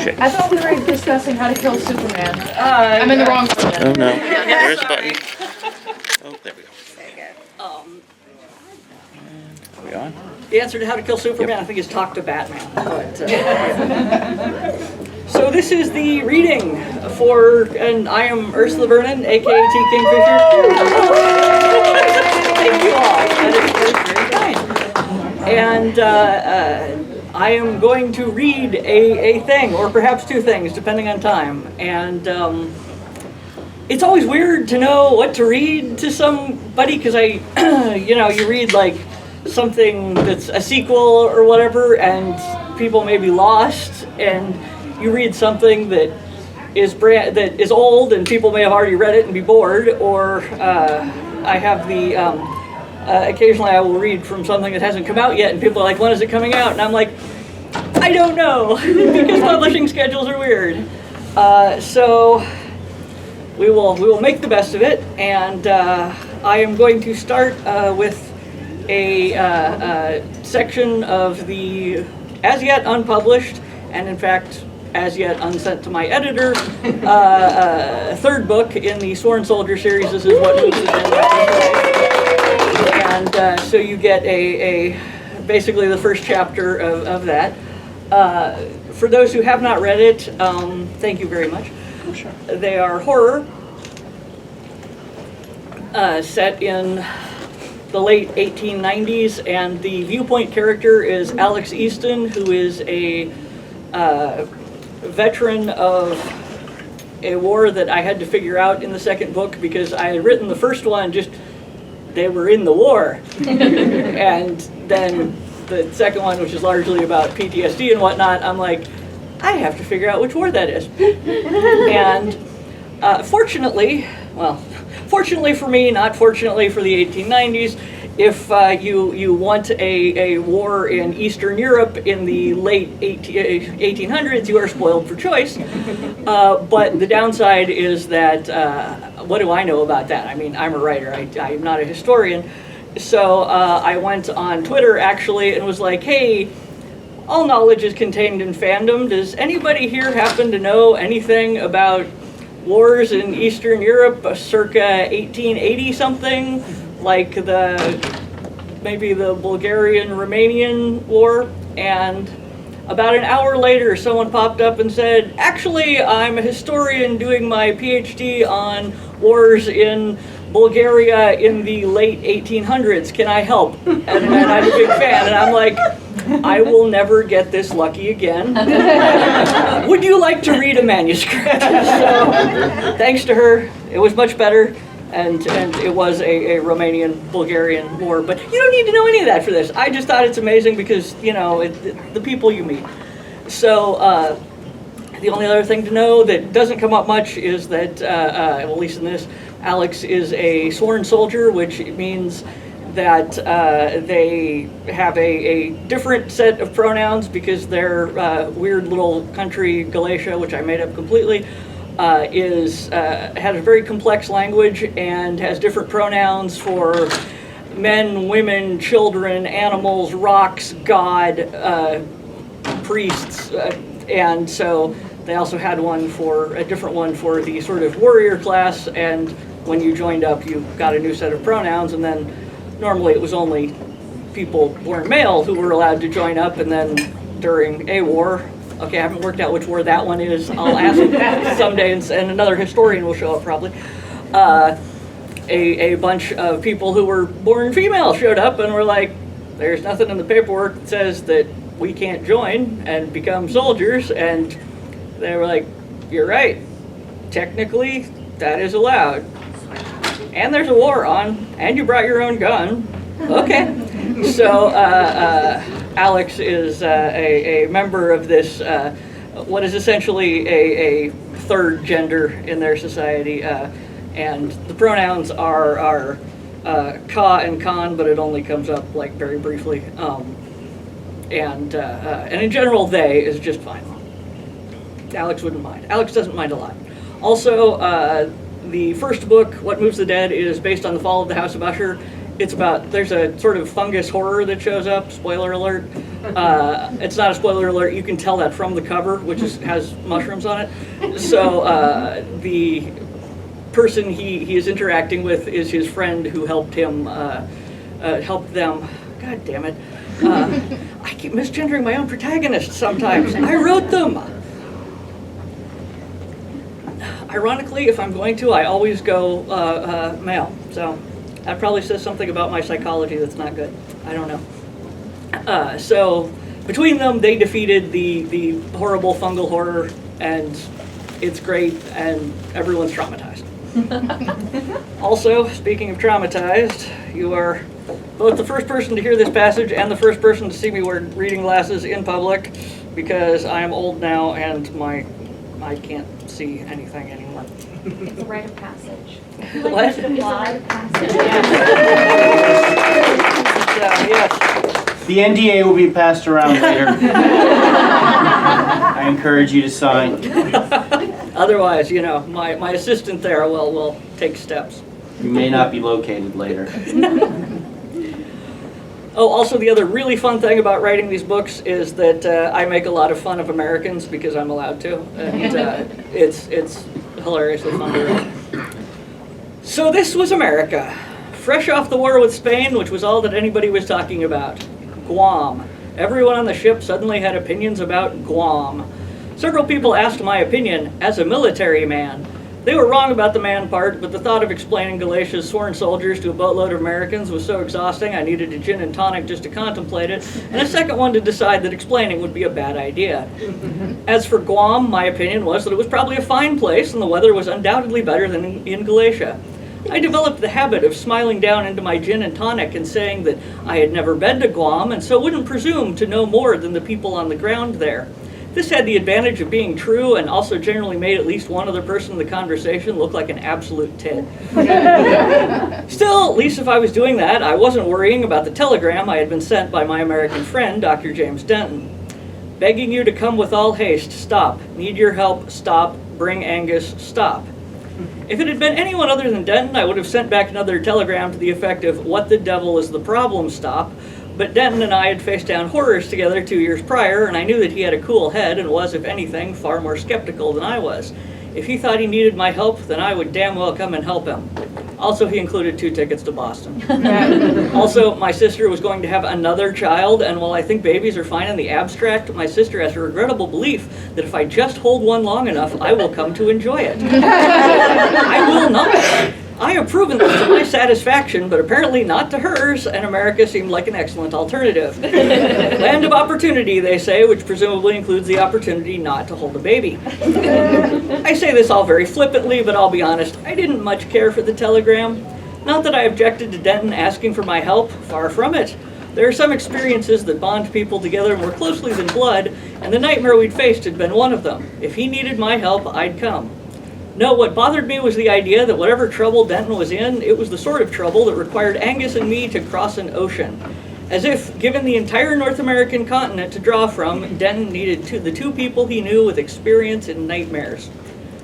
Shit. I thought we were discussing how to kill Superman. I'm in the wrong one. Oh no. There's a button. Oh, there we go. Are we on? The answer to how to kill Superman, I think, is talk to Batman. But, so this is the reading and I am Ursula Vernon, aka T. Kingfisher. Thank you all. That is very kind. And I am going to read a thing, or perhaps two things, depending on time. And it's always weird to know what to read to somebody, because you read like something that's a sequel or whatever, and people may be lost, and you read something that is old, and people may have already read it and be bored, or I have the occasionally I will read from something that hasn't come out yet, and people are like, when is it coming out? And I'm like, I don't know, because publishing schedules are weird. So we will make the best of it, and I am going to start with a section of the as yet unpublished, and in fact as yet unsent to my editor, third book in the Sworn Soldier series. This is what moves the dead. And so you get basically the first chapter of that. For those who have not read it, thank you very much. Sure. They are horror, set in the late 1890s, and the viewpoint character is Alex Easton, who is a veteran of a war that I had to figure out in the second book, because I had written the first one, just they were in the war. And then the second one, which is largely about PTSD and whatnot, I'm like, I have to figure out which war that is. And fortunately for me, not fortunately for the 1890s, if you want a war in Eastern Europe in the late 1800s, you are spoiled for choice. But the downside is that, what do I know about that? I mean, I'm a writer, I'm not a historian. So I went on Twitter, actually, and was like, hey, all knowledge is contained in fandom. Does anybody here happen to know anything about wars in Eastern Europe circa 1880 something, like maybe the Bulgarian-Romanian war? And about an hour later, someone popped up and said, actually, I'm a historian doing my PhD on wars in Bulgaria in the late 1800s. Can I help? And I'm a big fan, and I'm like, I will never get this lucky again. Would you like to read a manuscript? So, thanks to her, it was much better, and it was a Romanian-Bulgarian war. But you don't need to know any of that for this. I just thought it's amazing because, the people you meet. So, the only other thing to know that doesn't come up much is that, at least in this, Alex is a sworn soldier, which means that they have a different set of pronouns, because their weird little country, Galatia, which I made up completely, has a very complex language and has different pronouns for men, women, children, animals, rocks, God, priests, and so they also had a different one for the sort of warrior class, and when you joined up, you got a new set of pronouns, and then normally it was only people born male who were allowed to join up, and then during a war, okay, I haven't worked out which war that one is, I'll ask someday, and another historian will show up probably. A bunch of people who were born female showed up and were like, there's nothing in the paperwork that says that we can't join and become soldiers, and they were like, you're right, technically that is allowed. And there's a war on, and you brought your own gun. Okay. So Alex is a member of this, what is essentially a third gender in their society, and the pronouns are ka and kan, but it only comes up like very briefly. And in general, they is just fine. Alex wouldn't mind. Alex doesn't mind a lot. Also, the first book, What Moves the Dead, is based on the fall of the House of Usher. it's about, there's a sort of fungus horror that shows up, spoiler alert. It's not a spoiler alert, you can tell that from the cover, which has mushrooms on it. So the person he is interacting with is his friend who helped him, helped them, god damn it. I keep misgendering my own protagonists sometimes. I wrote them. Ironically, if I'm going to, I always go male. So that probably says something about my psychology that's not good. I don't know. So between them, they defeated the horrible fungal horror, and it's great, and everyone's traumatized. Also, speaking of traumatized, you are both the first person to hear this passage and the first person to see me wear reading glasses in public, because I am old now and I can't see anything anymore. It's a rite of passage. What? It's a rite of passage. Yes. The NDA will be passed around later. I encourage you to sign. Otherwise, you know, my assistant there will take steps. You may not be located later. Oh, also the other really fun thing about writing these books is that I make a lot of fun of Americans because I'm allowed to, and it's hilariously fun to write. So this was America, fresh off the war with Spain, which was all that anybody was talking about. Guam. Everyone on the ship suddenly had opinions about Guam. Several people asked my opinion as a military man. They were wrong about the man part, but the thought of explaining Galatia's sworn soldiers to a boatload of Americans was so exhausting I needed a gin and tonic just to contemplate it, and a second one to decide that explaining would be a bad idea. As for Guam, my opinion was that it was probably a fine place and the weather was undoubtedly better than in Galatia. I developed the habit of smiling down into my gin and tonic and saying that I had never been to Guam and so wouldn't presume to know more than the people on the ground there. This had the advantage of being true and also generally made at least one other person in the conversation look like an absolute tit. Still, at least if I was doing that, I wasn't worrying about the telegram I had been sent by my American friend, Dr. James Denton. Begging you to come with all haste, stop. Need your help, stop. Bring Angus, stop. If it had been anyone other than Denton, I would have sent back another telegram to the effect of, what the devil is the problem, stop. But Denton and I had faced down horrors together 2 years prior, and I knew that he had a cool head and was, if anything, far more skeptical than I was. If he thought he needed my help, then I would damn well come and help him. Also, he included 2 tickets to Boston. Also, my sister was going to have another child, and while I think babies are fine in the abstract, my sister has a regrettable belief that if I just hold one long enough, I will come to enjoy it. I will not. I have proven this to my satisfaction, but apparently not to hers, and America seemed like an excellent alternative. Land of opportunity, they say, which presumably includes the opportunity not to hold a baby. I say this all very flippantly, but I'll be honest, I didn't much care for the telegram. Not that I objected to Denton asking for my help, far from it. There are some experiences that bond people together more closely than blood, and the nightmare we'd faced had been one of them. If he needed my help, I'd come. No, what bothered me was the idea that whatever trouble Denton was in, it was the sort of trouble that required Angus and me to cross an ocean. As if, given the entire North American continent to draw from, Denton needed the 2 people he knew with experience in nightmares.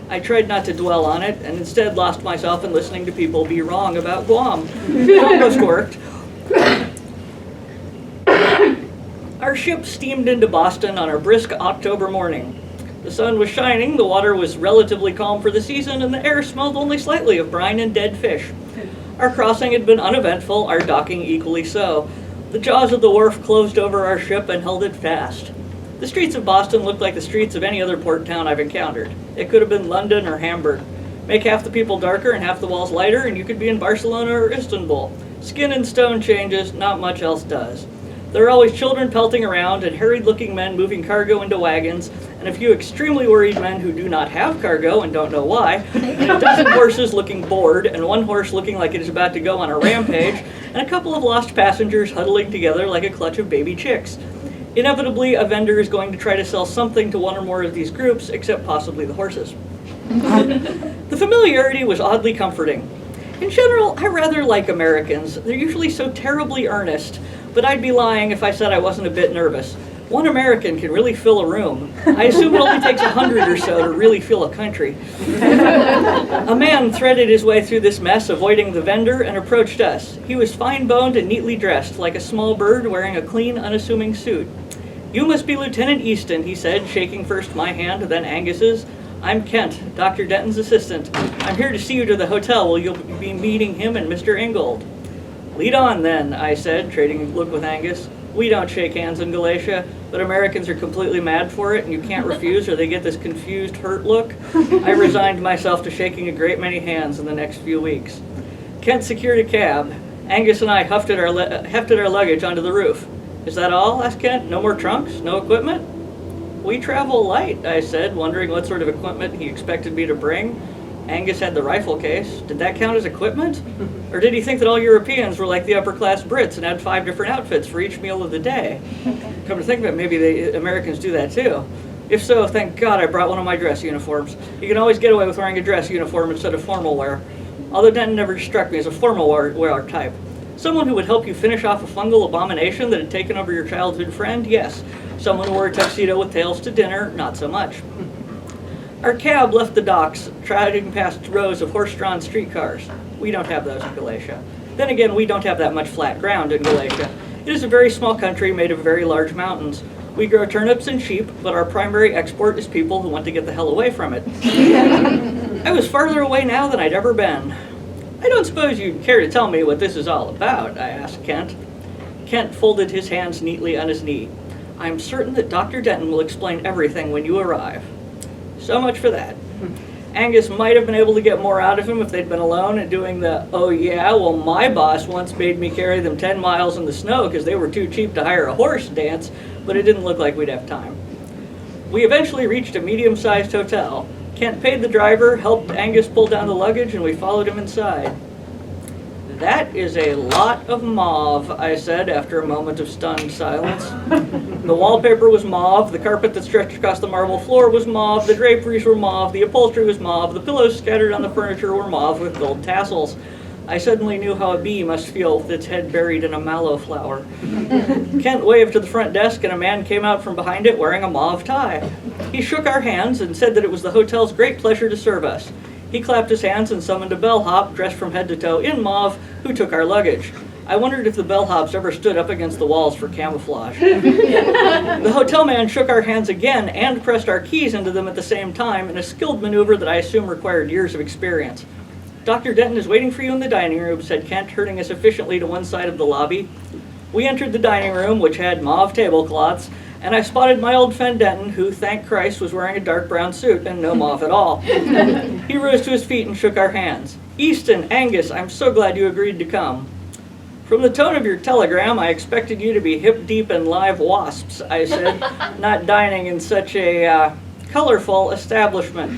I tried not to dwell on it, and instead lost myself in listening to people be wrong about Guam. It almost worked. Our ship steamed into Boston on a brisk October morning. The sun was shining, the water was relatively calm for the season, and the air smelled only slightly of brine and dead fish. Our crossing had been uneventful, our docking equally so. The jaws of the wharf closed over our ship and held it fast. The streets of Boston looked like the streets of any other port town I've encountered. It could have been London or Hamburg. Make half the people darker and half the walls lighter, and you could be in Barcelona or Istanbul. Skin and stone changes, not much else does. There are always children pelting around and harried-looking men moving cargo into wagons, and a few extremely worried men who do not have cargo and don't know why, and a dozen horses looking bored, and one horse looking like it is about to go on a rampage, and a couple of lost passengers huddling together like a clutch of baby chicks. Inevitably, a vendor is going to try to sell something to one or more of these groups, except possibly the horses. The familiarity was oddly comforting. In general, I rather like Americans. They're usually so terribly earnest, but I'd be lying if I said I wasn't a bit nervous. One American can really fill a room. I assume it only takes 100 or so to really fill a country. A man threaded his way through this mess, avoiding the vendor, and approached us. He was fine-boned and neatly dressed, like a small bird wearing a clean, unassuming suit. "You must be Lieutenant Easton," he said, shaking first my hand, then Angus's. "I'm Kent, Dr. Denton's assistant. I'm here to see you to the hotel where you'll be meeting him and Mr. Ingold." "Lead on, then," I said, trading a look with Angus. "We don't shake hands in Galatia, but Americans are completely mad for it, and you can't refuse or they get this confused, hurt look." I resigned myself to shaking a great many hands in the next few weeks. Kent secured a cab. Angus and I hefted our luggage onto the roof. "Is that all?" asked Kent. "No more trunks? No equipment?" "We travel light," I said, wondering what sort of equipment he expected me to bring. Angus had the rifle case. Did that count as equipment? Or did he think that all Europeans were like the upper-class Brits and had 5 different outfits for each meal of the day? Come to think of it, maybe the Americans do that too. If so, thank God I brought one of my dress uniforms. You can always get away with wearing a dress uniform instead of formal wear. Although Denton never struck me as a formal wear type. Someone who would help you finish off a fungal abomination that had taken over your childhood friend? Yes. Someone who wore a tuxedo with tails to dinner? Not so much. Our cab left the docks, trotting past rows of horse-drawn streetcars. We don't have those in Galatia. Then again, we don't have that much flat ground in Galatia. It is a very small country made of very large mountains. We grow turnips and sheep, but our primary export is people who want to get the hell away from it. I was farther away now than I'd ever been. "I don't suppose you'd care to tell me what this is all about?" I asked Kent. Kent folded his hands neatly on his knee. "I'm certain that Dr. Denton will explain everything when you arrive." So much for that. Angus might have been able to get more out of him if they'd been alone and doing the, "Oh yeah, well my boss once made me carry them 10 miles in the snow because they were too cheap to hire a horse" dance, but it didn't look like we'd have time. We eventually reached a medium-sized hotel. Kent paid the driver, helped Angus pull down the luggage, and we followed him inside. "That is a lot of mauve," I said after a moment of stunned silence. The wallpaper was mauve, the carpet that stretched across the marble floor was mauve, the draperies were mauve, the upholstery was mauve, the pillows scattered on the furniture were mauve with gold tassels. I suddenly knew how a bee must feel with its head buried in a mallow flower. Kent waved to the front desk and a man came out from behind it wearing a mauve tie. He shook our hands and said that it was the hotel's great pleasure to serve us. He clapped his hands and summoned a bellhop, dressed from head to toe in mauve, who took our luggage. I wondered if the bellhops ever stood up against the walls for camouflage. The hotel man shook our hands again and pressed our keys into them at the same time in a skilled maneuver that I assume required years of experience. "Dr. Denton is waiting for you in the dining room," said Kent, herding us efficiently to one side of the lobby. We entered the dining room, which had mauve tablecloths, and I spotted my old friend Denton, who, thank Christ, was wearing a dark brown suit and no mauve at all. He rose to his feet and shook our hands. "Easton, Angus, I'm so glad you agreed to come." "From the tone of your telegram, I expected you to be hip-deep in live wasps," I said, "not dining in such a colorful establishment."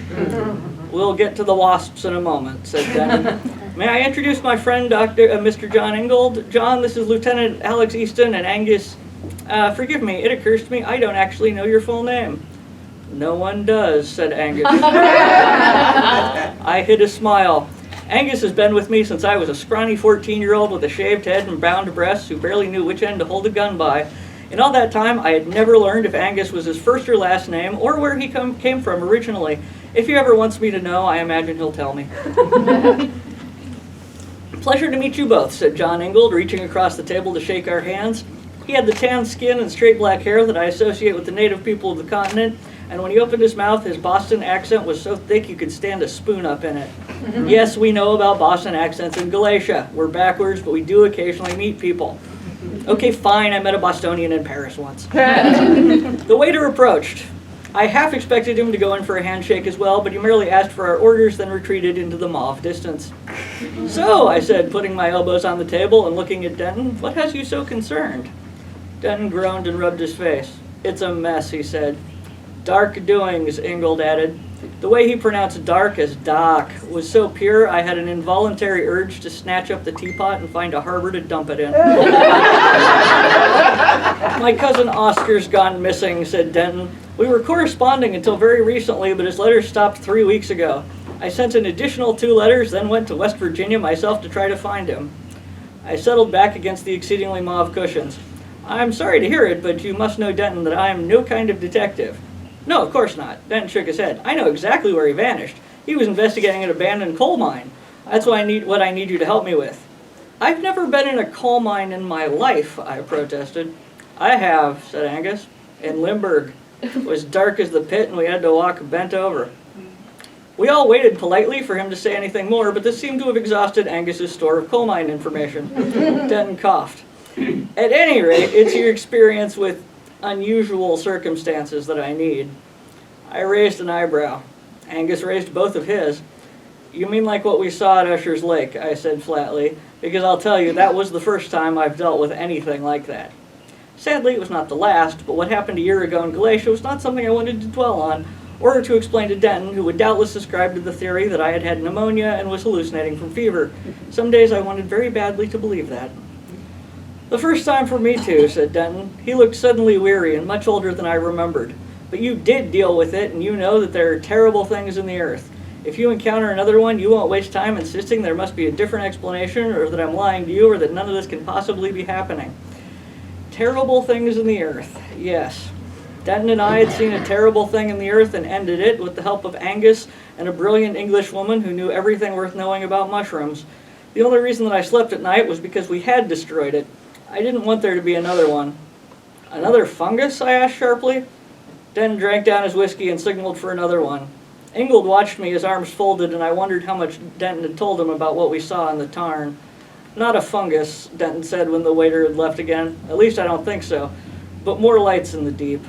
"We'll get to the wasps in a moment," said Denton. "May I introduce my friend, Mr. John Ingold? John, this is Lieutenant Alex Easton, and Angus. Forgive me, it occurs to me I don't actually know your full name." "No one does," said Angus. I hid a smile. Angus has been with me since I was a scrawny 14-year-old with a shaved head and bound breasts who barely knew which end to hold a gun by. In all that time, I had never learned if Angus was his first or last name or where he came from originally. If he ever wants me to know, I imagine he'll tell me. "Pleasure to meet you both," said John Ingold, reaching across the table to shake our hands. He had the tan skin and straight black hair that I associate with the native people of the continent, and when he opened his mouth, his Boston accent was so thick you could stand a spoon up in it. Yes, we know about Boston accents in Galatia. We're backwards, but we do occasionally meet people. Okay, fine, I met a Bostonian in Paris once. The waiter approached. I half expected him to go in for a handshake as well, but he merely asked for our orders, then retreated into the mauve distance. "So," I said, putting my elbows on the table and looking at Denton, "what has you so concerned?" Denton groaned and rubbed his face. "It's a mess," he said. "Dark doings," Ingold added. The way he pronounced dark as dark was so pure I had an involuntary urge to snatch up the teapot and find a harbor to dump it in. "My cousin Oscar's gone missing," said Denton. "We were corresponding until very recently, but his letters stopped 3 weeks ago. I sent an additional 2 letters, then went to West Virginia myself to try to find him." I settled back against the exceedingly mauve cushions. I'm sorry to hear it, but you must know, Denton, that I am no kind of detective. No, of course not. Denton shook his head. I know exactly where he vanished. He was investigating an abandoned coal mine. That's what I need you to help me with. I've never been in a coal mine in my life, I protested. I have, said Angus. In Limburg. It was dark as the pit and we had to walk bent over. We all waited politely for him to say anything more, but this seemed to have exhausted Angus's store of coal mine information. Denton coughed. At any rate, it's your experience with unusual circumstances that I need. I raised an eyebrow. Angus raised both of his. You mean like what we saw at Usher's Lake, I said flatly, because I'll tell you, that was the first time I've dealt with anything like that. Sadly, it was not the last, but what happened a year ago in Galatia was not something I wanted to dwell on, or to explain to Denton, who would doubtless subscribe to the theory that I had had pneumonia and was hallucinating from fever. Some days I wanted very badly to believe that. The first time for me too, said Denton. He looked suddenly weary and much older than I remembered. But you did deal with it, and you know that there are terrible things in the earth. If you encounter another one, you won't waste time insisting there must be a different explanation, or that I'm lying to you, or that none of this can possibly be happening. Terrible things in the earth, yes. Denton and I had seen a terrible thing in the earth and ended it with the help of Angus and a brilliant English woman who knew everything worth knowing about mushrooms. The only reason that I slept at night was because we had destroyed it. I didn't want there to be another one. Another fungus? I asked sharply. Denton drank down his whiskey and signaled for another one. Ingold watched me, his arms folded, and I wondered how much Denton had told him about what we saw in the tarn. Not a fungus, Denton said when the waiter had left again. At least I don't think so. But more lights in the deep.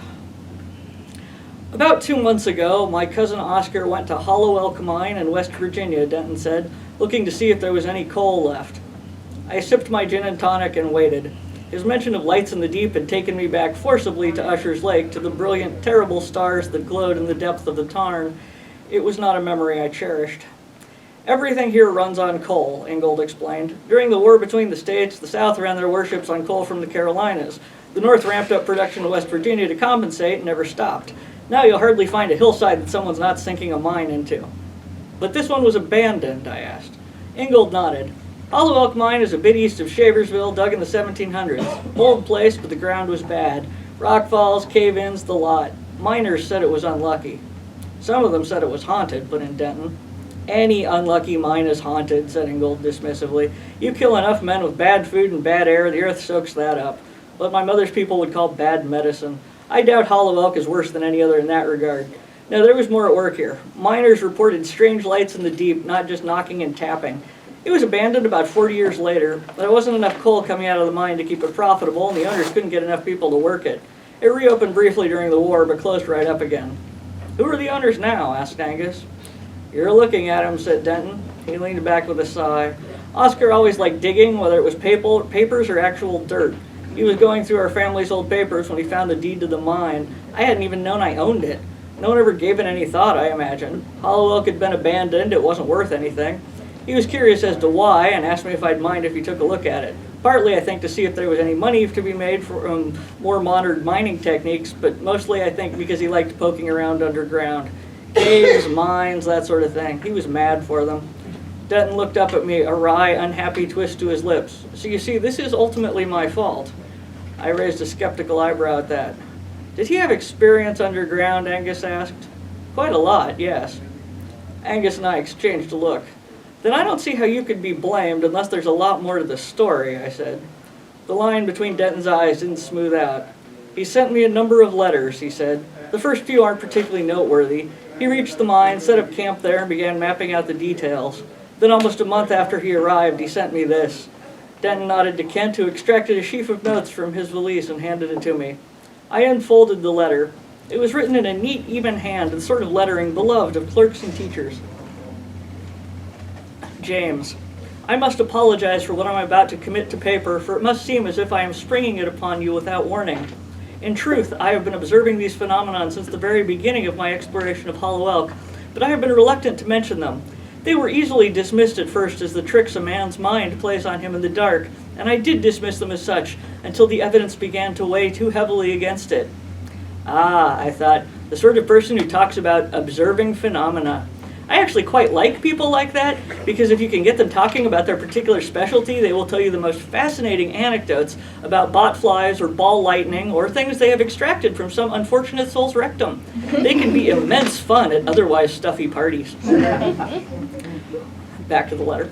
About 2 months ago, my cousin Oscar went to Hollow Elk Mine in West Virginia, Denton said, looking to see if there was any coal left. I sipped my gin and tonic and waited. His mention of lights in the deep had taken me back forcibly to Usher's Lake, to the brilliant, terrible stars that glowed in the depth of the tarn. It was not a memory I cherished. Everything here runs on coal, Ingold explained. During the war between the states, the South ran their warships on coal from the Carolinas. The North ramped up production in West Virginia to compensate and never stopped. Now you'll hardly find a hillside that someone's not sinking a mine into. But this one was abandoned, I asked. Ingold nodded. Hollow Elk Mine is a bit east of Shaversville, dug in the 1700s. Old place, but the ground was bad. Rockfalls, cave-ins, the lot. Miners said it was unlucky. Some of them said it was haunted, put in Denton. Any unlucky mine is haunted, said Ingold dismissively. You kill enough men with bad food and bad air, the earth soaks that up. What my mother's people would call bad medicine. I doubt Hollow Elk is worse than any other in that regard. Now, there was more at work here. Miners reported strange lights in the deep, not just knocking and tapping. It was abandoned about 40 years later. There wasn't enough coal coming out of the mine to keep it profitable, and the owners couldn't get enough people to work it. It reopened briefly during the war, but closed right up again. Who are the owners now? Asked Angus. You're looking at him, said Denton. He leaned back with a sigh. Oscar always liked digging, whether it was papers or actual dirt. He was going through our family's old papers when he found the deed to the mine. I hadn't even known I owned it. No one ever gave it any thought, I imagine. Hollow Elk had been abandoned. It wasn't worth anything. He was curious as to why and asked me if I'd mind if he took a look at it. Partly, I think, to see if there was any money to be made from more modern mining techniques, but mostly, I think, because he liked poking around underground. Caves, mines, that sort of thing. He was mad for them. Denton looked up at me, a wry, unhappy twist to his lips. So you see, this is ultimately my fault. I raised a skeptical eyebrow at that. Did he have experience underground, Angus asked. Quite a lot, yes. Angus and I exchanged a look. Then I don't see how you could be blamed unless there's a lot more to the story, I said. The line between Denton's eyes didn't smooth out. He sent me a number of letters, he said. The first few aren't particularly noteworthy. He reached the mine, set up camp there, and began mapping out the details. Then almost a month after he arrived, he sent me this. Denton nodded to Kent, who extracted a sheaf of notes from his valise and handed it to me. I unfolded the letter. It was written in a neat, even hand, the sort of lettering beloved of clerks and teachers. James, I must apologize for what I'm about to commit to paper, for it must seem as if I am springing it upon you without warning. In truth, I have been observing these phenomena since the very beginning of my exploration of Hollow Elk, but I have been reluctant to mention them. They were easily dismissed at first as the tricks a man's mind plays on him in the dark, and I did dismiss them as such until the evidence began to weigh too heavily against it. Ah, I thought, the sort of person who talks about observing phenomena. I actually quite like people like that, because if you can get them talking about their particular specialty, they will tell you the most fascinating anecdotes about botflies or ball lightning or things they have extracted from some unfortunate soul's rectum. They can be immense fun at otherwise stuffy parties. Back to the letter.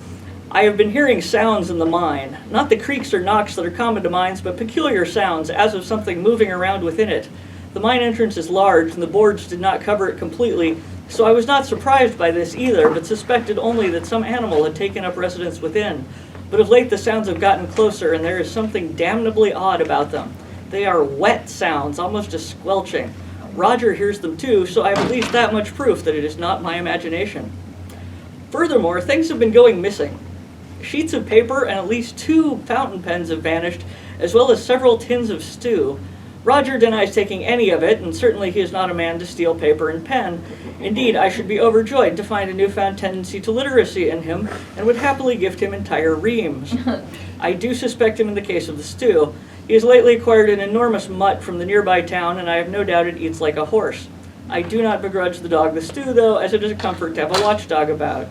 I have been hearing sounds in the mine, not the creaks or knocks that are common to mines, but peculiar sounds as of something moving around within it. The mine entrance is large and the boards did not cover it completely, so I was not surprised by this either, but suspected only that some animal had taken up residence within. But of late the sounds have gotten closer, and there is something damnably odd about them. They are wet sounds, almost a squelching. Roger hears them too, so I have at least that much proof that it is not my imagination. Furthermore, things have been going missing. Sheets of paper and at least 2 fountain pens have vanished, as well as several tins of stew. Roger denies taking any of it, and certainly he is not a man to steal paper and pen. Indeed, I should be overjoyed to find a newfound tendency to literacy in him, and would happily gift him entire reams. I do suspect him in the case of the stew. He has lately acquired an enormous mutt from the nearby town, and I have no doubt it eats like a horse. I do not begrudge the dog the stew, though, as it is a comfort to have a watchdog about.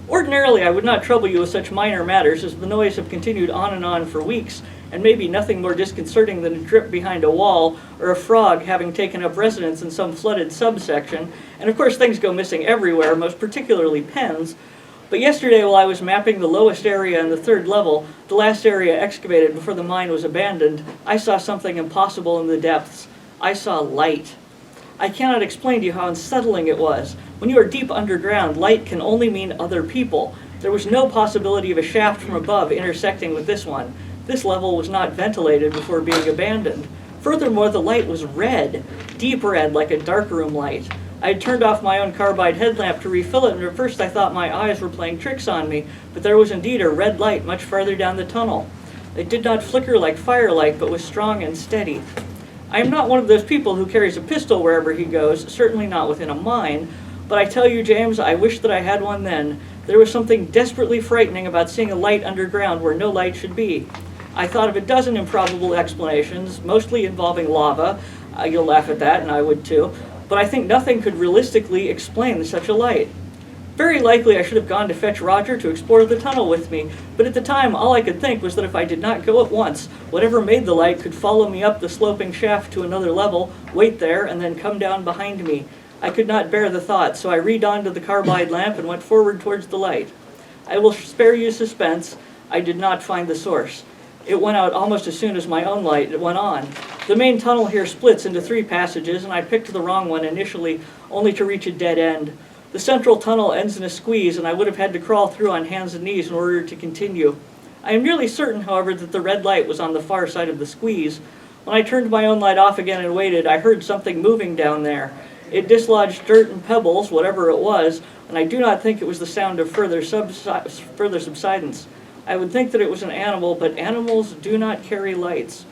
Ordinarily, I would not trouble you with such minor matters, as the noise have continued on and on for weeks, and maybe nothing more disconcerting than a drip behind a wall, or a frog having taken up residence in some flooded subsection, and of course things go missing everywhere, most particularly pens. But yesterday, while I was mapping the lowest area in the 3rd level, the last area excavated before the mine was abandoned, I saw something impossible in the depths. I saw light. I cannot explain to you how unsettling it was. When you are deep underground, light can only mean other people. There was no possibility of a shaft from above intersecting with this one. This level was not ventilated before being abandoned. Furthermore, the light was red, deep red like a darkroom light. I had turned off my own carbide headlamp to refill it, and at first I thought my eyes were playing tricks on me, but there was indeed a red light much farther down the tunnel. It did not flicker like firelight, but was strong and steady. I am not one of those people who carries a pistol wherever he goes, certainly not within a mine, but I tell you, James, I wish that I had one then. There was something desperately frightening about seeing a light underground where no light should be. I thought of a dozen improbable explanations, mostly involving lava. You'll laugh at that, and I would too. But I think nothing could realistically explain such a light. Very likely I should have gone to fetch Roger to explore the tunnel with me, but at the time all I could think was that if I did not go at once, whatever made the light could follow me up the sloping shaft to another level, wait there, and then come down behind me. I could not bear the thought, so I redonned the carbide lamp and went forward towards the light. I will spare you suspense. I did not find the source. It went out almost as soon as my own light went on. The main tunnel here splits into 3 passages, and I picked the wrong one initially, only to reach a dead end. The central tunnel ends in a squeeze, and I would have had to crawl through on hands and knees in order to continue. I am nearly certain, however, that the red light was on the far side of the squeeze. When I turned my own light off again and waited, I heard something moving down there. It dislodged dirt and pebbles, whatever it was, and I do not think it was the sound of further subsidence. I would think that it was an animal, but animals do not carry lights.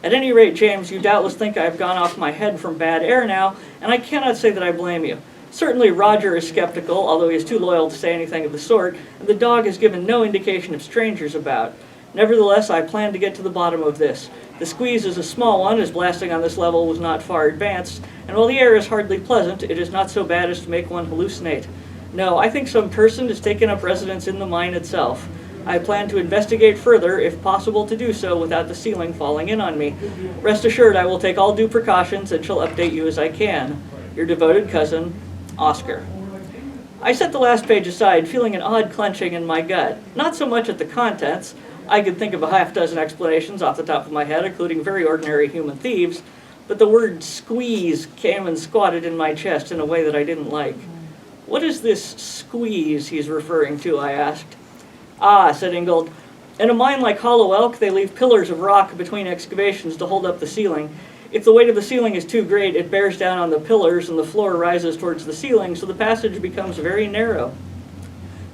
At any rate, James, you doubtless think I have gone off my head from bad air now, and I cannot say that I blame you. Certainly Roger is skeptical, although he is too loyal to say anything of the sort, and the dog has given no indication of strangers about. Nevertheless, I plan to get to the bottom of this. The squeeze is a small one, as blasting on this level was not far advanced, and while the air is hardly pleasant, it is not so bad as to make one hallucinate. No, I think some person has taken up residence in the mine itself. I plan to investigate further, if possible to do so without the ceiling falling in on me. Rest assured I will take all due precautions and shall update you as I can. Your devoted cousin, Oscar. I set the last page aside, feeling an odd clenching in my gut. Not so much at the contents. I could think of a half-dozen explanations off the top of my head, including very ordinary human thieves, but the word squeeze came and squatted in my chest in a way that I didn't like. What is this squeeze he's referring to, I asked. Ah, said Ingold, in a mine like Hollow Elk, they leave pillars of rock between excavations to hold up the ceiling. If the weight of the ceiling is too great, it bears down on the pillars and the floor rises towards the ceiling, so the passage becomes very narrow.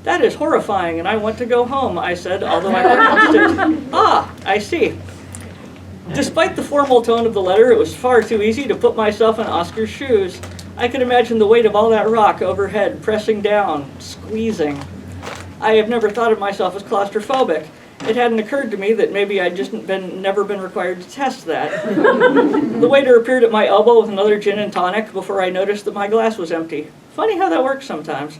That is horrifying, and I want to go home, I said, although I pronounced it. Ah, I see. Despite the formal tone of the letter, it was far too easy to put myself in Oscar's shoes. I could imagine the weight of all that rock overhead, pressing down, squeezing. I have never thought of myself as claustrophobic. It hadn't occurred to me that maybe I'd just never been required to test that. The waiter appeared at my elbow with another gin and tonic before I noticed that my glass was empty. Funny how that works sometimes.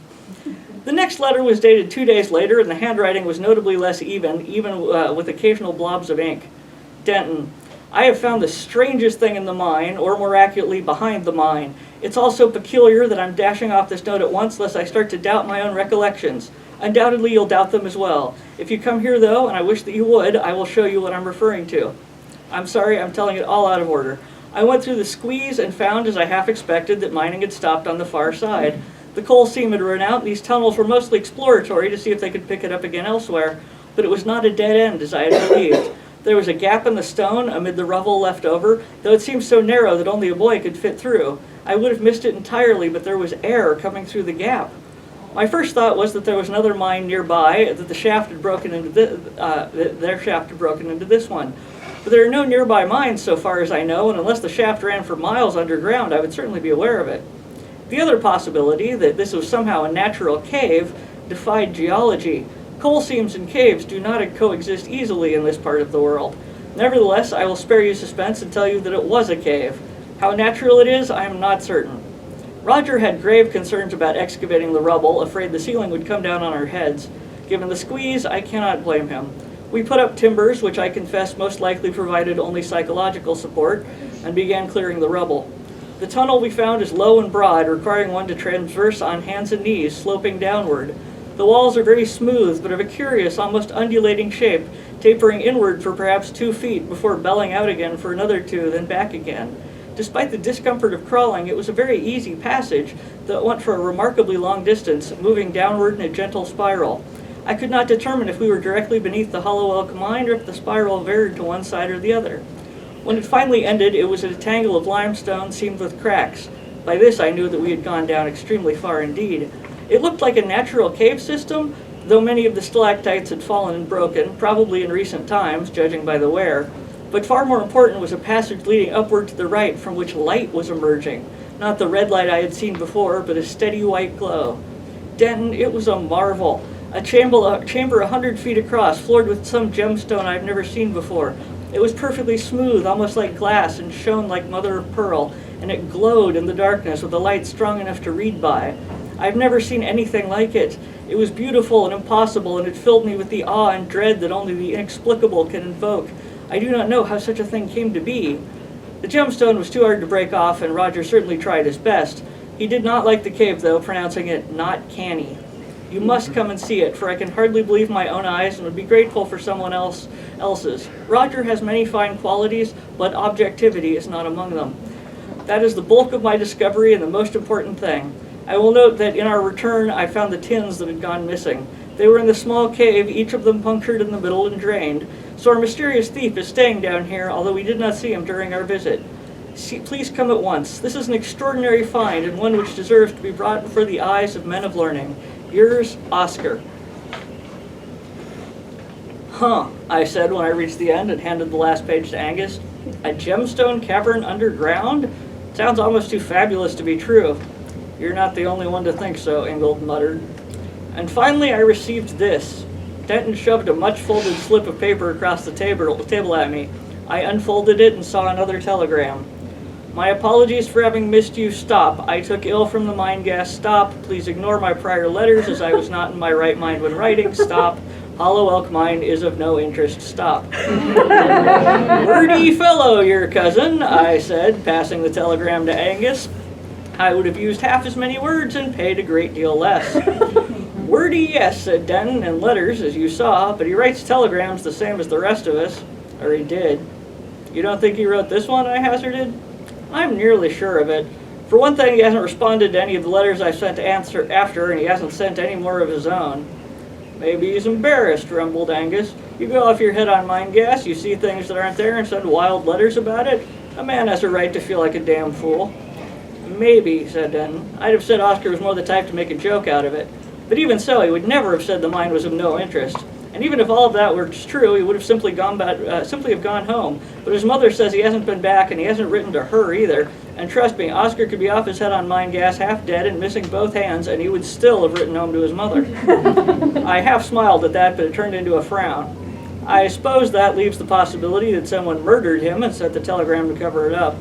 The next letter was dated 2 days later, and the handwriting was notably less even with occasional blobs of ink. Denton, I have found the strangest thing in the mine, or more accurately, behind the mine. It's all so peculiar that I'm dashing off this note at once lest I start to doubt my own recollections. Undoubtedly you'll doubt them as well. If you come here though, and I wish that you would, I will show you what I'm referring to. I'm sorry, I'm telling it all out of order. I went through the squeeze and found, as I half expected, that mining had stopped on the far side. The coal seam had run out, and these tunnels were mostly exploratory to see if they could pick it up again elsewhere, but it was not a dead end as I had believed. There was a gap in the stone amid the rubble left over, though it seemed so narrow that only a boy could fit through. I would have missed it entirely, but there was air coming through the gap. My first thought was that there was another mine nearby, that the shaft had broken into their shaft had broken into this one. But there are no nearby mines so far as I know, and unless the shaft ran for miles underground, I would certainly be aware of it. The other possibility, that this was somehow a natural cave, defied geology. Coal seams and caves do not coexist easily in this part of the world. Nevertheless, I will spare you suspense and tell you that it was a cave. How natural it is, I am not certain. Roger had grave concerns about excavating the rubble, afraid the ceiling would come down on our heads. Given the squeeze, I cannot blame him. We put up timbers, which I confess most likely provided only psychological support, and began clearing the rubble. The tunnel we found is low and broad, requiring one to traverse on hands and knees, sloping downward. The walls are very smooth, but of a curious, almost undulating shape, tapering inward for perhaps 2 feet before belling out again for another 2, then back again. Despite the discomfort of crawling, it was a very easy passage that went for a remarkably long distance, moving downward in a gentle spiral. I could not determine if we were directly beneath the hollow oak mine or if the spiral varied to one side or the other. When it finally ended, it was a tangle of limestone seamed with cracks. By this I knew that we had gone down extremely far indeed. It looked like a natural cave system, though many of the stalactites had fallen and broken, probably in recent times, judging by the wear. But far more important was a passage leading upward to the right from which light was emerging. Not the red light I had seen before, but a steady white glow. Denton, it was a marvel. A chamber 100 feet across, floored with some gemstone I've never seen before. It was perfectly smooth, almost like glass, and shone like mother of pearl, and it glowed in the darkness with a light strong enough to read by. I've never seen anything like it. It was beautiful and impossible, and it filled me with the awe and dread that only the inexplicable can invoke. I do not know how such a thing came to be. The gemstone was too hard to break off, and Roger certainly tried his best. He did not like the cave, though, pronouncing it not canny. You must come and see it, for I can hardly believe my own eyes and would be grateful for someone else's. Roger has many fine qualities, but objectivity is not among them. That is the bulk of my discovery and the most important thing. I will note that in our return, I found the tins that had gone missing. They were in the small cave, each of them punctured in the middle and drained. So our mysterious thief is staying down here, although we did not see him during our visit. Please come at once. This is an extraordinary find, and one which deserves to be brought before the eyes of men of learning. Yours, Oscar. Huh, I said when I reached the end and handed the last page to Angus. A gemstone cavern underground? Sounds almost too fabulous to be true. You're not the only one to think so, Ingold muttered. And finally I received this. Denton shoved a much-folded slip of paper across the table at me. I unfolded it and saw another telegram. My apologies for having missed you. Stop. I took ill from the mine gas. Stop. Please ignore my prior letters as I was not in my right mind when writing. Stop. Hollow Elk Mine is of no interest. Stop. Wordy fellow, your cousin, I said, passing the telegram to Angus. I would have used half as many words and paid a great deal less. Wordy, yes, said Denton, and letters, as you saw, but he writes telegrams the same as the rest of us. Or he did. You don't think he wrote this one, I hazarded? I'm nearly sure of it. For one thing, he hasn't responded to any of the letters I sent to answer after, and he hasn't sent any more of his own. Maybe he's embarrassed, rumbled Angus. You go off your head on mine gas, you see things that aren't there and send wild letters about it. A man has a right to feel like a damn fool. Maybe, said Denton. I'd have said Oscar was more the type to make a joke out of it. But even so, he would never have said the mine was of no interest. And even if all of that were true, he would have simply gone home. But his mother says he hasn't been back, and he hasn't written to her either. And trust me, Oscar could be off his head on mine gas, half dead and missing both hands, and he would still have written home to his mother. I half smiled at that, but it turned into a frown. I suppose that leaves the possibility that someone murdered him and sent the telegram to cover it up.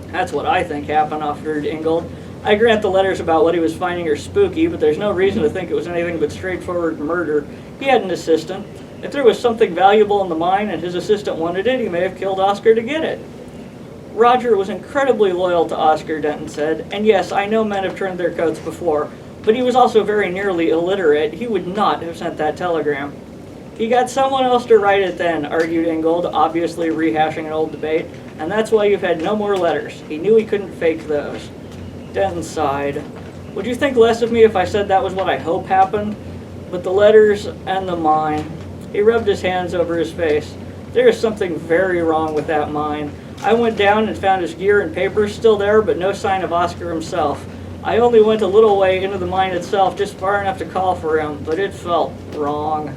That's what I think happened, offered Ingold. I grant the letters about what he was finding are spooky, but there's no reason to think it was anything but straightforward murder. He had an assistant. If there was something valuable in the mine and his assistant wanted it, he may have killed Oscar to get it. Roger was incredibly loyal to Oscar, Denton said, and yes, I know men have turned their coats before, but he was also very nearly illiterate. He would not have sent that telegram. He got someone else to write it then, argued Ingold, obviously rehashing an old debate, and that's why you've had no more letters. He knew he couldn't fake those. Denton sighed. Would you think less of me if I said that was what I hope happened? But the letters and the mine. He rubbed his hands over his face. There is something very wrong with that mine. I went down and found his gear and papers still there, but no sign of Oscar himself. I only went a little way into the mine itself, just far enough to call for him, but it felt wrong.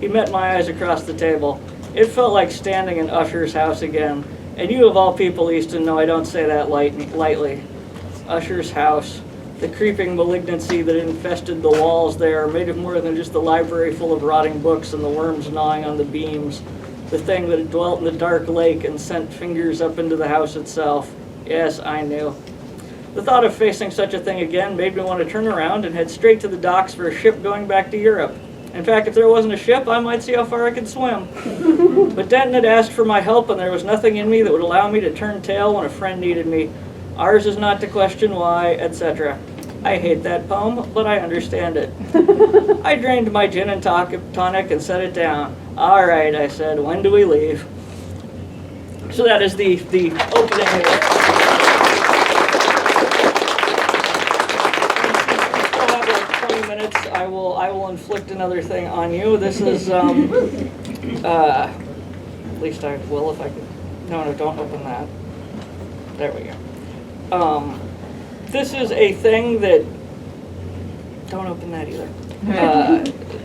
He met my eyes across the table. It felt like standing in Usher's house again. And you of all people, Easton, know I don't say that lightly. Usher's house. The creeping malignancy that infested the walls there made it more than just the library full of rotting books and the worms gnawing on the beams. The thing that had dwelt in the dark lake and sent fingers up into the house itself. Yes, I knew. The thought of facing such a thing again made me want to turn around and head straight to the docks for a ship going back to Europe. In fact, if there wasn't a ship, I might see how far I could swim. But Denton had asked for my help, and there was nothing in me that would allow me to turn tail when a friend needed me. Ours is not to question why, etc. I hate that poem, but I understand it. I drained my gin and tonic and set it down. All right, I said, when do we leave? So that is the opening. I will inflict another thing on you. This is, at least I will if I can. No, don't open that. There we go. This is a thing that, don't open that either,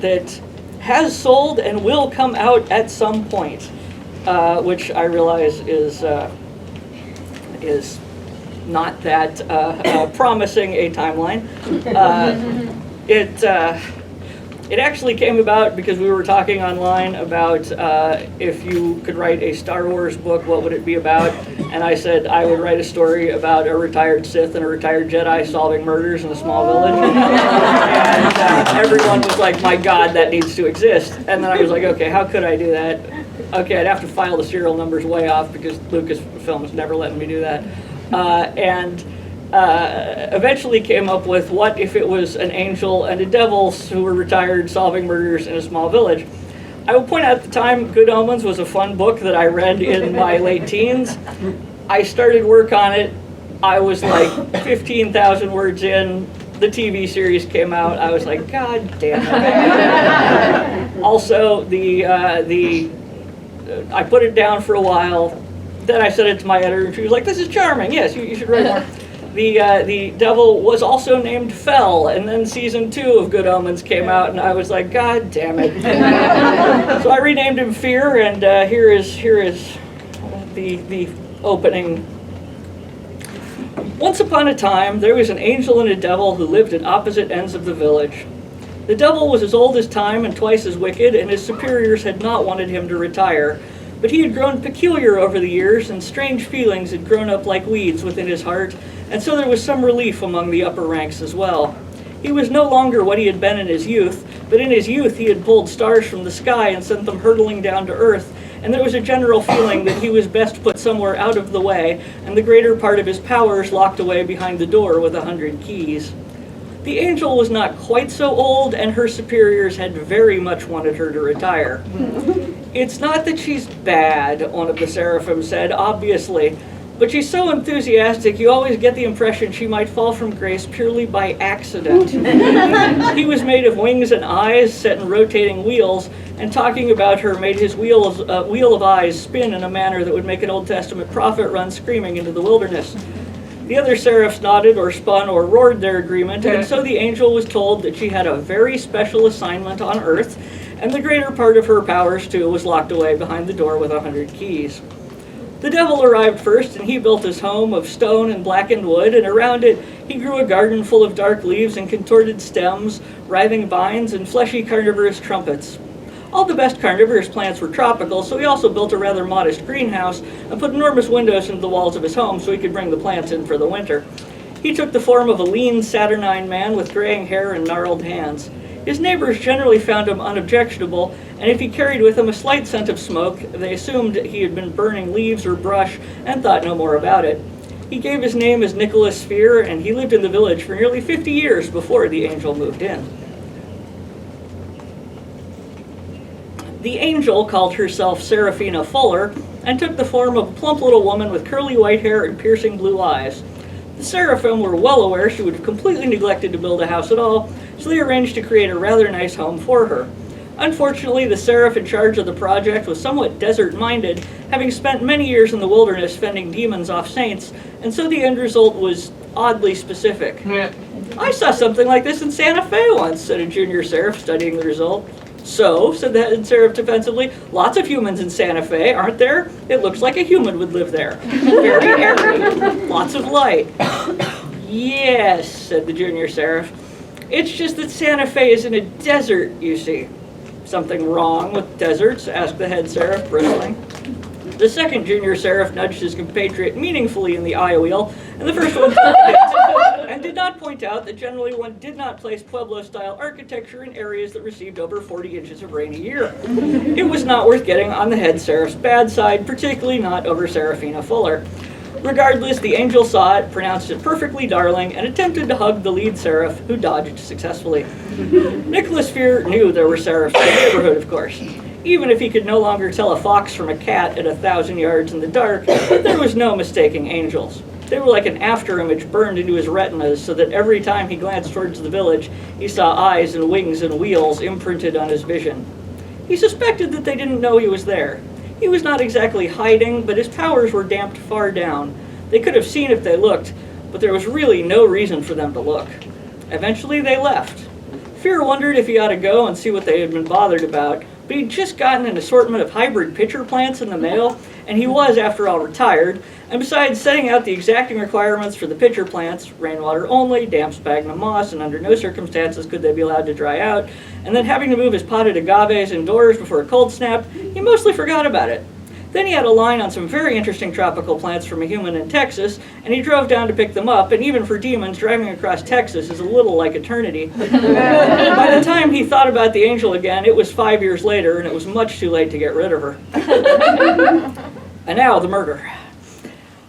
that has sold and will come out at some point, which I realize is not that promising a timeline. It actually came about because we were talking online about if you could write a Star Wars book, what would it be about? And I said I would write a story about a retired Sith and a retired Jedi solving murders in a small village. And everyone was like, my God, that needs to exist. And then I was like, okay, how could I do that? Okay, I'd have to file the serial numbers way off because Lucasfilm is never letting me do that. Eventually came up with what if it was an angel and a devil who were retired solving murders in a small village. I will point out at the time, Good Omens was a fun book that I read in my late teens. I started work on it. I was like 15,000 words in. The TV series came out. I was like, God damn it. Also, I put it down for a while. Then I sent it to my editor, and she was like, this is charming. Yes, you should write more. The devil was also named Fell, and then season 2 of Good Omens came out, and I was like, God damn it. So I renamed him Fear, and here is the opening. Once upon a time, there was an angel and a devil who lived at opposite ends of the village. The devil was as old as time and twice as wicked, and his superiors had not wanted him to retire. But he had grown peculiar over the years, and strange feelings had grown up like weeds within his heart, and so there was some relief among the upper ranks as well. He was no longer what he had been in his youth, but in his youth he had pulled stars from the sky and sent them hurtling down to earth, and there was a general feeling that he was best put somewhere out of the way, and the greater part of his powers locked away behind the door with 100 keys. The angel was not quite so old, and her superiors had very much wanted her to retire. It's not that she's bad, one of the seraphim said, obviously, but she's so enthusiastic you always get the impression she might fall from grace purely by accident. He was made of wings and eyes set in rotating wheels, and talking about her made his wheel of eyes spin in a manner that would make an Old Testament prophet run screaming into the wilderness. The other seraphs nodded or spun or roared their agreement, and so the angel was told that she had a very special assignment on earth, and the greater part of her powers, too, was locked away behind the door with 100 keys. The devil arrived first, and he built his home of stone and blackened wood, and around it he grew a garden full of dark leaves and contorted stems, writhing vines, and fleshy carnivorous trumpets. All the best carnivorous plants were tropical, so he also built a rather modest greenhouse and put enormous windows into the walls of his home so he could bring the plants in for the winter. He took the form of a lean, saturnine man with graying hair and gnarled hands. His neighbors generally found him unobjectionable, and if he carried with him a slight scent of smoke, they assumed he had been burning leaves or brush and thought no more about it. He gave his name as Nicholas Sphere, and he lived in the village for nearly 50 years before the angel moved in. The angel called herself Seraphina Fuller and took the form of a plump little woman with curly white hair and piercing blue eyes. The seraphim were well aware she would have completely neglected to build a house at all, so they arranged to create a rather nice home for her. Unfortunately, the seraph in charge of the project was somewhat desert-minded, having spent many years in the wilderness fending demons off saints, and so the end result was oddly specific. Yeah. I saw something like this in Santa Fe once, said a junior seraph studying the result. So, said the head seraph defensively, lots of humans in Santa Fe, aren't there? It looks like a human would live there. Very airy, lots of light. Yes, said the junior seraph. It's just that Santa Fe is in a desert, you see. Something wrong with deserts? Asked the head seraph, bristling. The second junior seraph nudged his compatriot meaningfully in the eye wheel, and the first one and did not point out that generally one did not place Pueblo-style architecture in areas that received over 40 inches of rain a year. It was not worth getting on the head seraph's bad side, particularly not over Seraphina Fuller. Regardless, the angel saw it, pronounced it perfectly darling, and attempted to hug the lead seraph, who dodged successfully. Nicholas Sphere knew there were seraphs in the neighborhood, of course. Even if he could no longer tell a fox from a cat at 1,000 yards in the dark, there was no mistaking angels. They were like an afterimage burned into his retinas, so that every time he glanced towards the village, he saw eyes and wings and wheels imprinted on his vision. He suspected that they didn't know he was there. He was not exactly hiding, but his powers were damped far down. They could have seen if they looked, but there was really no reason for them to look. Eventually they left. Fear wondered if he ought to go and see what they had been bothered about, but he'd just gotten an assortment of hybrid pitcher plants in the mail, and he was, after all, retired, and besides setting out the exacting requirements for the pitcher plants, rainwater only, damp sphagnum moss, and under no circumstances could they be allowed to dry out, and then having to move his potted agaves indoors before a cold snap, he mostly forgot about it. Then he had a line on some very interesting tropical plants from a human in Texas, and he drove down to pick them up, and even for demons, driving across Texas is a little like eternity. By the time he thought about the angel again, it was 5 years later, and it was much too late to get rid of her. And now the murder.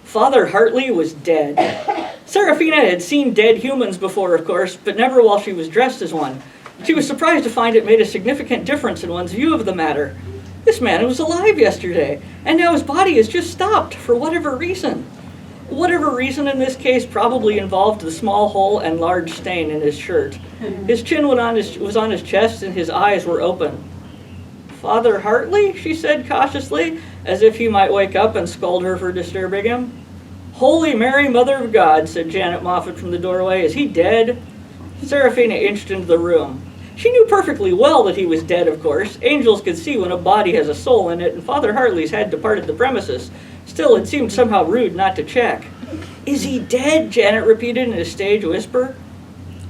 Father Hartley was dead. Seraphina had seen dead humans before, of course, but never while she was dressed as one. She was surprised to find it made a significant difference in one's view of the matter. This man was alive yesterday, and now his body has just stopped, for whatever reason. Whatever reason in this case probably involved the small hole and large stain in his shirt. His chin was on his chest, and his eyes were open. "Father Hartley?" she said cautiously, as if he might wake up and scold her for disturbing him. "Holy Mary, Mother of God," said Janet Moffat from the doorway. "Is he dead?" Seraphina inched into the room. She knew perfectly well that he was dead, of course. Angels could see when a body has a soul in it, and Father Hartley's had departed the premises. Still, it seemed somehow rude not to check. "Is he dead?" Janet repeated in a stage whisper.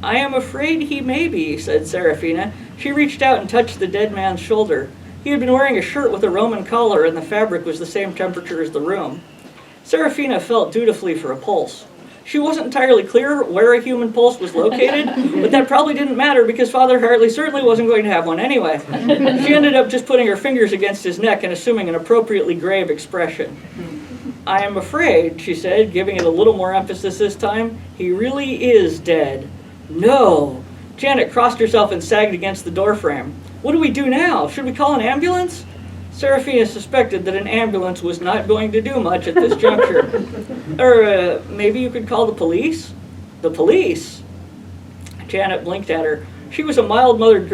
"I am afraid he may be," said Seraphina. She reached out and touched the dead man's shoulder. He had been wearing a shirt with a Roman collar, and the fabric was the same temperature as the room. Seraphina felt dutifully for a pulse. She wasn't entirely clear where a human pulse was located, but that probably didn't matter because Father Hartley certainly wasn't going to have one anyway. She ended up just putting her fingers against his neck and assuming an appropriately grave expression. "I am afraid," she said, giving it a little more emphasis this time, "he really is dead." "No!" Janet crossed herself and sagged against the doorframe. "What do we do now? Should we call an ambulance?" Seraphina suspected that an ambulance was not going to do much at this juncture. Maybe you could call the police? The police? Janet blinked at her. She was a mild-mannered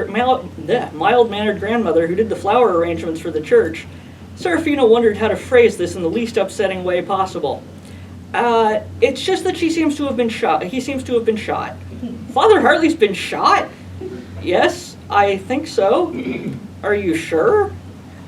grandmother who did the flower arrangements for the church. Seraphina wondered how to phrase this in the least upsetting way possible. It's just that he seems to have been shot. Father Hartley's been shot? Yes, I think so. Are you sure?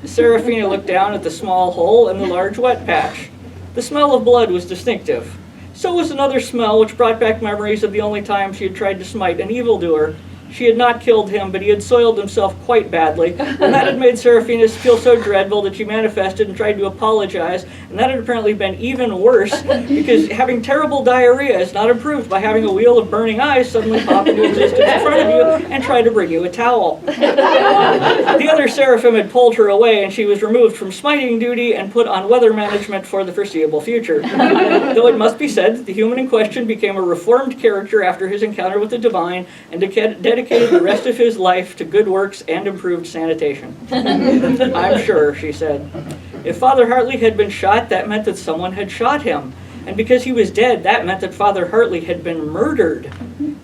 Seraphina looked down at the small hole and the large wet patch. The smell of blood was distinctive. So was another smell which brought back memories of the only time she had tried to smite an evildoer. She had not killed him, but he had soiled himself quite badly, and that had made Seraphina feel so dreadful that she manifested and tried to apologize, and that had apparently been even worse, because having terrible diarrhea is not improved by having a wheel of burning eyes suddenly pop into existence in front of you and try to bring you a towel. The other seraphim had pulled her away, and she was removed from smiting duty and put on weather management for the foreseeable future. Though it must be said that the human in question became a reformed character after his encounter with the divine, and dedicated the rest of his life to good works and improved sanitation. I'm sure, she said. If Father Hartley had been shot, that meant that someone had shot him. And because he was dead, that meant that Father Hartley had been murdered.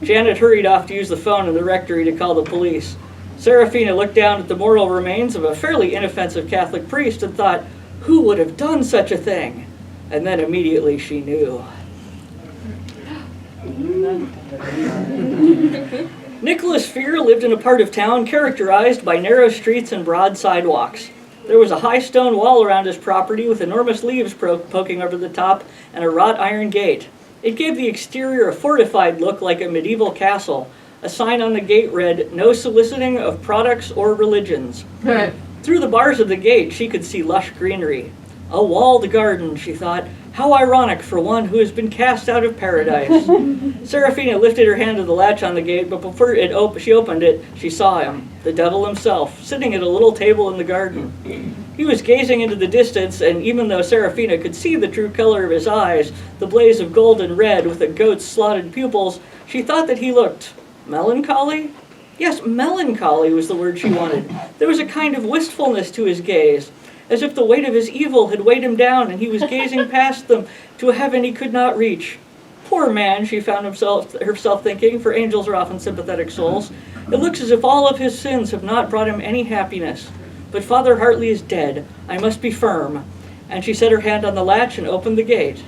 Janet hurried off to use the phone in the rectory to call the police. Seraphina looked down at the mortal remains of a fairly inoffensive Catholic priest and thought, who would have done such a thing? And then immediately she knew. Nicholas Fear lived in a part of town characterized by narrow streets and broad sidewalks. There was a high stone wall around his property with enormous leaves poking over the top and a wrought iron gate. It gave the exterior a fortified look like a medieval castle. A sign on the gate read, "No soliciting of products or religions." Through the bars of the gate, she could see lush greenery. A walled garden, she thought. How ironic for one who has been cast out of paradise. Seraphina lifted her hand to the latch on the gate, but before she opened it, she saw him, the devil himself, sitting at a little table in the garden. He was gazing into the distance, and even though Seraphina could see the true color of his eyes, the blaze of gold and red with a goat's slotted pupils, she thought that he looked melancholy? Yes, melancholy was the word she wanted. There was a kind of wistfulness to his gaze, as if the weight of his evil had weighed him down and he was gazing past them to a heaven he could not reach. Poor man, she found herself thinking, for angels are often sympathetic souls. It looks as if all of his sins have not brought him any happiness. But Father Hartley is dead. I must be firm. And she set her hand on the latch and opened the gate.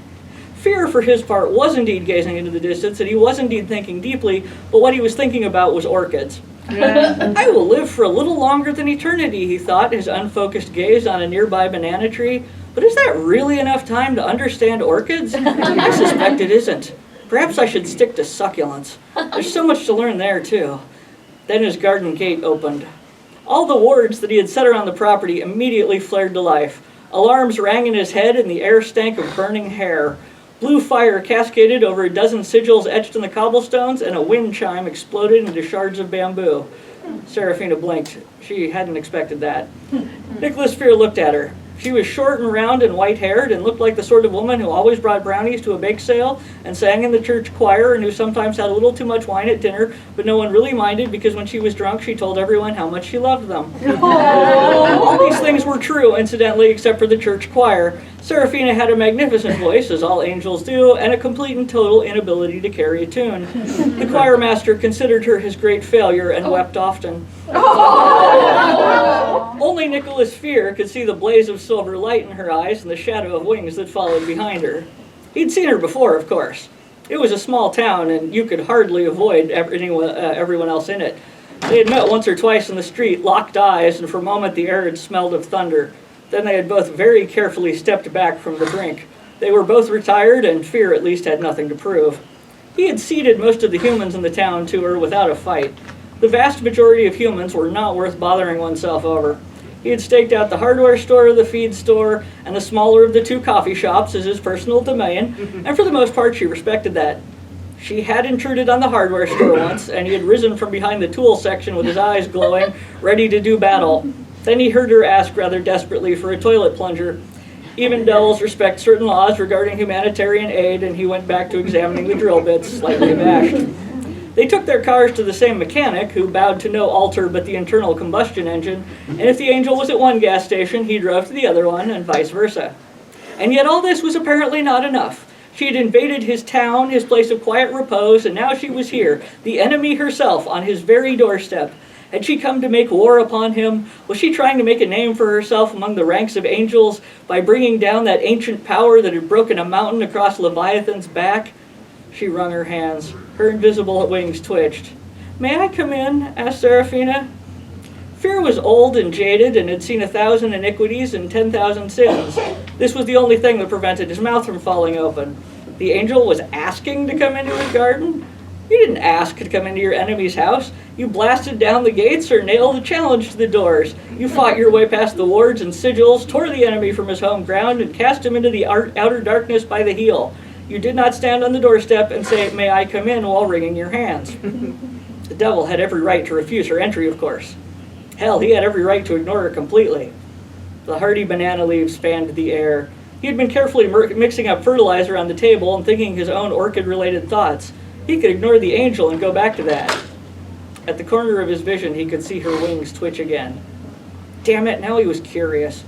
Fear, for his part, was indeed gazing into the distance, and he was indeed thinking deeply, but what he was thinking about was orchids. I will live for a little longer than eternity, he thought, his unfocused gaze on a nearby banana tree. But is that really enough time to understand orchids? I suspect it isn't. Perhaps I should stick to succulents. There's so much to learn there, too. Then his garden gate opened. All the wards that he had set around the property immediately flared to life. Alarms rang in his head, and the air stank of burning hair. Blue fire cascaded over a dozen sigils etched in the cobblestones, and a wind chime exploded into shards of bamboo. Seraphina blinked. She hadn't expected that. Nicholas Fear looked at her. She was short and round and white-haired and looked like the sort of woman who always brought brownies to a bake sale and sang in the church choir and who sometimes had a little too much wine at dinner, but no one really minded because when she was drunk, she told everyone how much she loved them. All these things were true, incidentally, except for the church choir. Seraphina had a magnificent voice, as all angels do, and a complete and total inability to carry a tune. The choir master considered her his great failure and wept often. Only Nicholas Fear could see the blaze of silver light in her eyes and the shadow of wings that followed behind her. He'd seen her before, of course. It was a small town, and you could hardly avoid everyone else in it. They had met once or twice in the street, locked eyes, and for a moment the air had smelled of thunder. Then they had both very carefully stepped back from the brink. They were both retired, and Fear at least had nothing to prove. He had ceded most of the humans in the town to her without a fight. The vast majority of humans were not worth bothering oneself over. He had staked out the hardware store, the feed store, and the smaller of the two coffee shops as his personal domain, and for the most part she respected that. She had intruded on the hardware store once, and he had risen from behind the tool section with his eyes glowing, ready to do battle. Then he heard her ask rather desperately for a toilet plunger. Even devils respect certain laws regarding humanitarian aid, and he went back to examining the drill bits, slightly abashed. They took their cars to the same mechanic, who bowed to no altar but the internal combustion engine, and if the angel was at one gas station, he drove to the other one, and vice versa. And yet all this was apparently not enough. She had invaded his town, his place of quiet repose, and now she was here, the enemy herself, on his very doorstep. Had she come to make war upon him? Was she trying to make a name for herself among the ranks of angels by bringing down that ancient power that had broken a mountain across Leviathan's back? She wrung her hands. Her invisible wings twitched. "May I come in?" asked Seraphina. Fear was old and jaded and had seen 1,000 iniquities and 10,000 sins. This was the only thing that prevented his mouth from falling open. The angel was asking to come into his garden? You didn't ask to come into your enemy's house. You blasted down the gates or nailed a challenge to the doors. You fought your way past the wards and sigils, tore the enemy from his home ground, and cast him into the outer darkness by the heel. You did not stand on the doorstep and say, "May I come in," while wringing your hands. The devil had every right to refuse her entry, of course. Hell, he had every right to ignore her completely. The hardy banana leaves fanned the air. He had been carefully mixing up fertilizer on the table and thinking his own orchid-related thoughts. He could ignore the angel and go back to that. At the corner of his vision, he could see her wings twitch again. Damn it, now he was curious.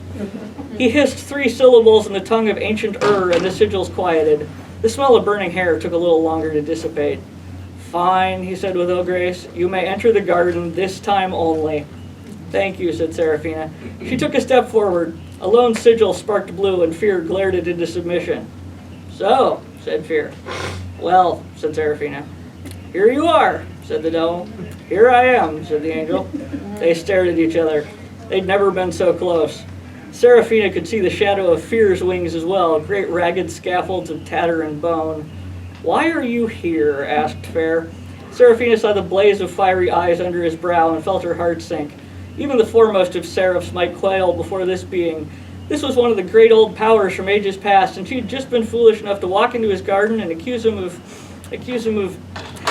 He hissed 3 syllables in the tongue of ancient and the sigils quieted. The smell of burning hair took a little longer to dissipate. "Fine," he said with ill grace. "You may enter the garden this time only." "Thank you," said Seraphina. She took a step forward. A lone sigil sparked blue, and Fear glared it into submission. "So," said Fear. "Well," said Seraphina. "Here you are," said the devil. "Here I am," said the angel. They stared at each other. They'd never been so close. Seraphina could see the shadow of Fear's wings as well, great ragged scaffolds of tatter and bone. "Why are you here?" asked Fear. Seraphina saw the blaze of fiery eyes under his brow and felt her heart sink. Even the foremost of seraphs might quail before this being. This was one of the great old powers from ages past, and she had just been foolish enough to walk into his garden and accuse him of...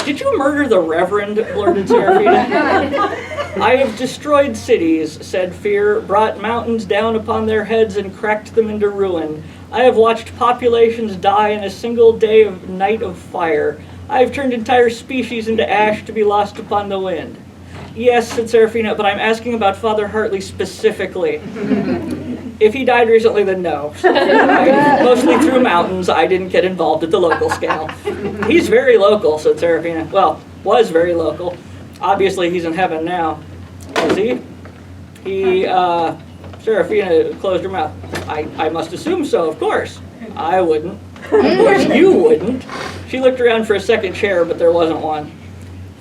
"Did you murder the Reverend?" blurted Seraphina. "I have destroyed cities," said Fear, "brought mountains down upon their heads and cracked them into ruin. I have watched populations die in a single night of fire. I have turned entire species into ash to be lost upon the wind." "Yes," said Seraphina, "but I'm asking about Father Hartley specifically." "If he died recently, then no. Mostly through mountains. I didn't get involved at the local scale." "He's very local," said Seraphina. "Well, was very local. Obviously, he's in heaven now." "Is he?" Seraphina closed her mouth. I must assume so, of course." "I wouldn't." "Of course you wouldn't." She looked around for a second chair, but there wasn't one.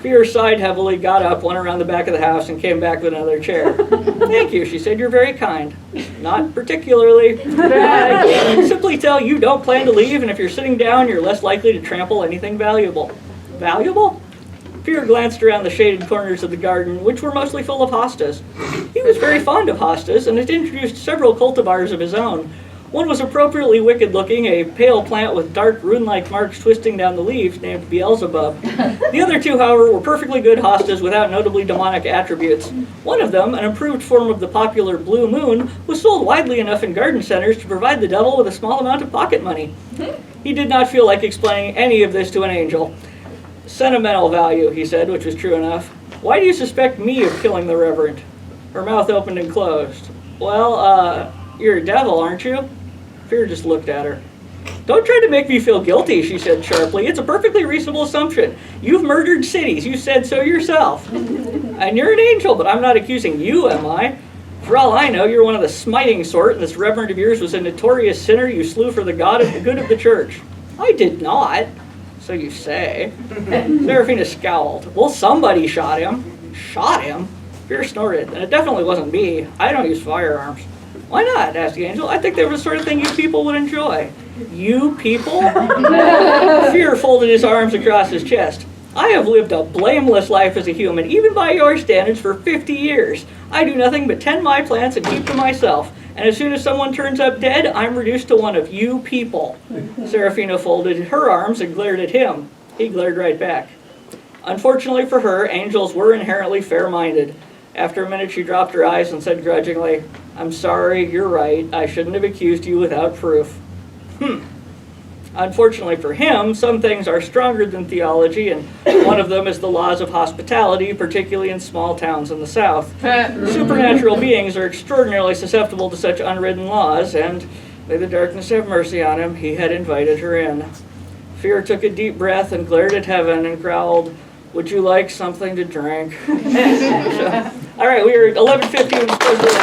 Fear sighed heavily, got up, went around the back of the house, and came back with another chair. "Thank you," she said. "You're very kind." "Not particularly. I can simply tell you don't plan to leave, and if you're sitting down, you're less likely to trample anything valuable." "Valuable?" Fear glanced around the shaded corners of the garden, which were mostly full of hostas. He was very fond of hostas, and had introduced several cultivars of his own. One was appropriately wicked-looking, a pale plant with dark rune-like marks twisting down the leaves, named Beelzebub. The other 2, however, were perfectly good hostas without notably demonic attributes. One of them, an improved form of the popular Blue Moon, was sold widely enough in garden centers to provide the devil with a small amount of pocket money. He did not feel like explaining any of this to an angel. "Sentimental value," he said, which was true enough. "Why do you suspect me of killing the Reverend?" Her mouth opened and closed. "Well, you're a devil, aren't you?" Fear just looked at her. "Don't try to make me feel guilty," she said sharply. "It's a perfectly reasonable assumption. You've murdered cities. You said so yourself. And you're an angel, but I'm not accusing you, am I? For all I know, you're one of the smiting sort, and this Reverend of yours was a notorious sinner you slew for the good of the church." "I did not." "So you say." Seraphina scowled. "Well, somebody shot him." "Shot him?" Fear snorted. "And it definitely wasn't me. I don't use firearms." "Why not?" asked the angel. "I think they were the sort of thing you people would enjoy." "You people?" Fear folded his arms across his chest. "I have lived a blameless life as a human, even by your standards, for 50 years. I do nothing but tend my plants and keep to myself. And as soon as someone turns up dead, I'm reduced to one of you people." Seraphina folded her arms and glared at him. He glared right back. Unfortunately for her, angels were inherently fair-minded. After a minute, she dropped her eyes and said grudgingly, "I'm sorry, you're right. I shouldn't have accused you without proof." Unfortunately for him, some things are stronger than theology, and one of them is the laws of hospitality, particularly in small towns in the South. Supernatural beings are extraordinarily susceptible to such unwritten laws, and, may the darkness have mercy on him, he had invited her in. Fear took a deep breath and glared at heaven and growled, "Would you like something to drink?" All right, we are at 11:50 when we're supposed to end.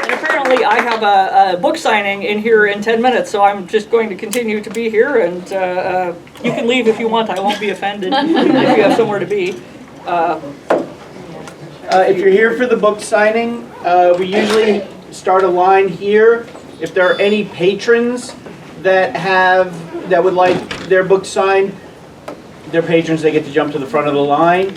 And apparently I have a book signing in here in 10 minutes, so I'm just going to continue to be here, and you can leave if you want. I won't be offended if you have somewhere to be. If you're here for the book signing, we usually start a line here. If there are any patrons that would like their book signed, they're patrons, they get to jump to the front of the line.